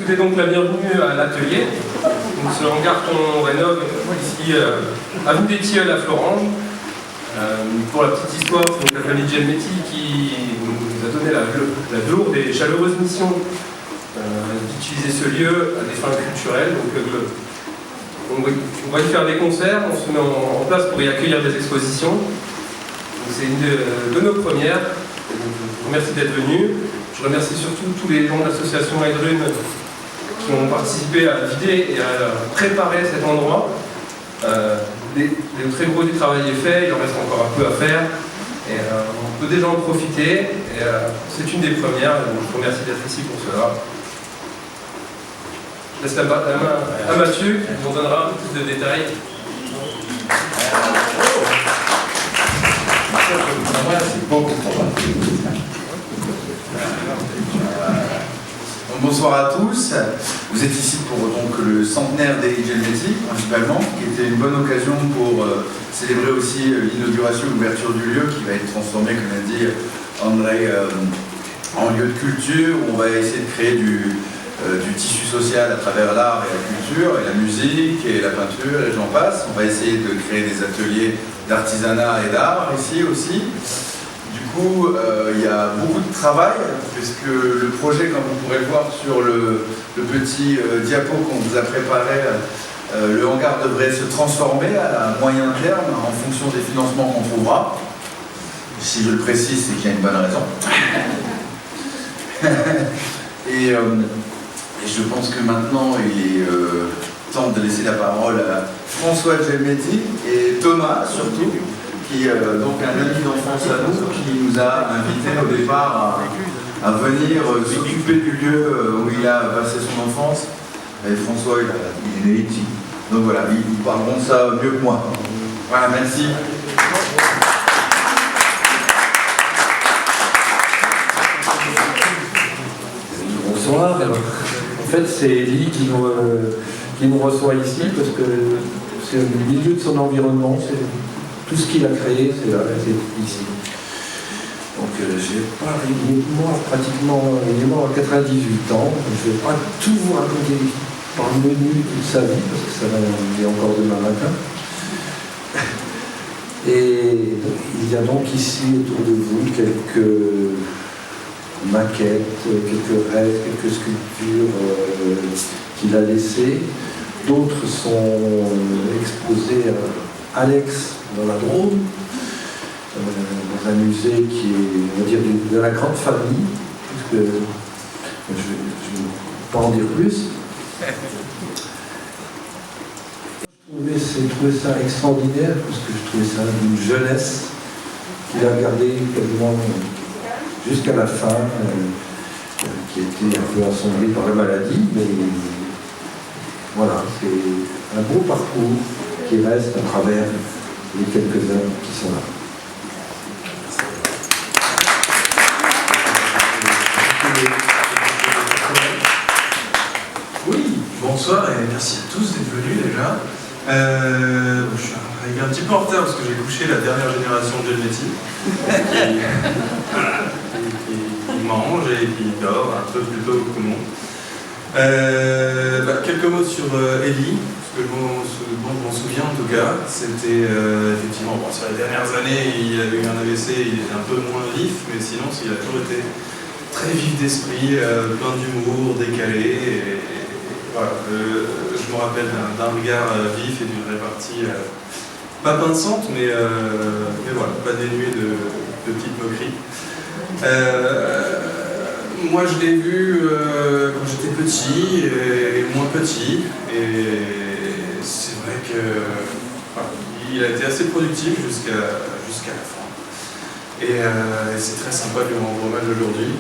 souhaitez donc la bienvenue à l'atelier. Ce hangar qu'on rénove ici à Boudétilleul à Florange. Pour la petite histoire, c'est donc la famille Gelmetti qui nous a donné la lourde et chaleureuse mission d'utiliser ce lieu à des fins culturelles. Donc, on va y faire des concerts, on se met en place pour y accueillir des expositions. C'est une de nos premières. Donc, je vous remercie d'être venus. Je remercie surtout tous les gens de l'association Heidrun qui ont participé à vider et à préparer cet endroit. Le très gros du travail est fait, il en reste encore un peu à faire. Et on peut déjà en profiter. C'est une des premières. Donc, je vous remercie d'être ici pour cela. Je laisse la main à Mathieu qui nous donnera un peu plus de détails. Bonsoir à tous. Vous êtes ici pour donc, le centenaire des Gelmetti, principalement, qui était une bonne occasion pour célébrer aussi l'inauguration et l'ouverture du lieu qui va être transformé, comme l'a dit André, en lieu de culture où on va essayer de créer du tissu social à travers l'art et la culture, et la musique, et la peinture, et j'en passe. On va essayer de créer des ateliers d'artisanat et d'art ici aussi. Du coup, il y a beaucoup de travail, puisque le projet, comme vous pourrez le voir sur le petit diapo qu'on vous a préparé, le hangar devrait se transformer à moyen terme en fonction des financements qu'on trouvera. Si je le précise, c'est qu'il y a une bonne raison. Et je pense que maintenant, il est temps de laisser la parole à François Gelmetti et Thomas, surtout, qui donc un ami d'enfance à nous, qui nous a invités au départ à venir s'occuper du lieu où il a passé son enfance. Et François, il est né ici. Donc voilà, ils parleront de ça mieux que moi. Voilà, merci. Bonsoir. En fait, c'est Elie qui nous reçoit ici parce que c'est le milieu de son environnement, c'est tout ce qu'il a créé, c'est ici. Donc, moi, pratiquement, il est mort à 98 ans. Je ne vais pas tout vous raconter par le menu de sa vie parce que ça va aller encore demain matin. Et il y a donc ici autour de vous quelques maquettes, quelques rêves, quelques sculptures qu'il a laissées. D'autres sont exposées à Alex dans la Drôme, dans un musée qui est, on va dire, de la grande famille, puisque je ne vais pas en dire plus. J'ai trouvé ça extraordinaire, parce que je trouvais ça d'une jeunesse qu'il a gardée quasiment jusqu'à la fin, qui était un peu assombrie par la maladie, mais voilà, c'est un beau parcours qui reste à travers les quelques œuvres qui sont là. Oui, bonsoir et merci à tous d'être venus déjà. Je suis arrivé un petit peu en retard parce que j'ai couché la dernière génération de Gelmetti. Il mange et il dort un peu plus tôt que tout le monde. Quelques mots sur Elie, ce dont je m'en souviens en tout cas. C'était effectivement, sur les dernières années, il a eu un AVC, il était un peu moins vif, mais sinon, il a toujours été très vif d'esprit, plein d'humour, décalé. Voilà, je me rappelle d'un regard vif et d'une répartie pas pinçante, mais voilà, pas dénuée de petites moqueries. Moi, je l'ai vu quand j'étais petit et moins petit, et c'est vrai qu'il a été assez productif jusqu'à la fin. Et c'est très sympa de lui rendre hommage aujourd'hui.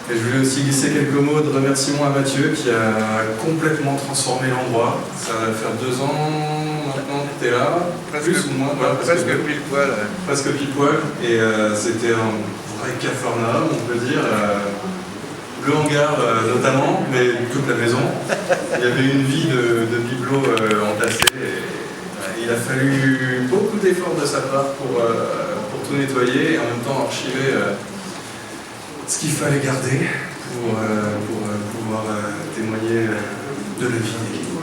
Et je voulais aussi glisser quelques mots de remerciement à Mathieu qui a complètement transformé l'endroit. Ça va faire 2 ans maintenant que tu es là, plus ou moins, voilà, presque pile poil. Presque pile poil. Et c'était un vrai capharnaüm, on peut dire. Le hangar notamment, mais toute la maison. Il y avait une vie de bibelots entassés. Il a fallu beaucoup d'efforts de sa part pour tout nettoyer et en même temps archiver ce qu'il fallait garder pour pouvoir témoigner de la vie.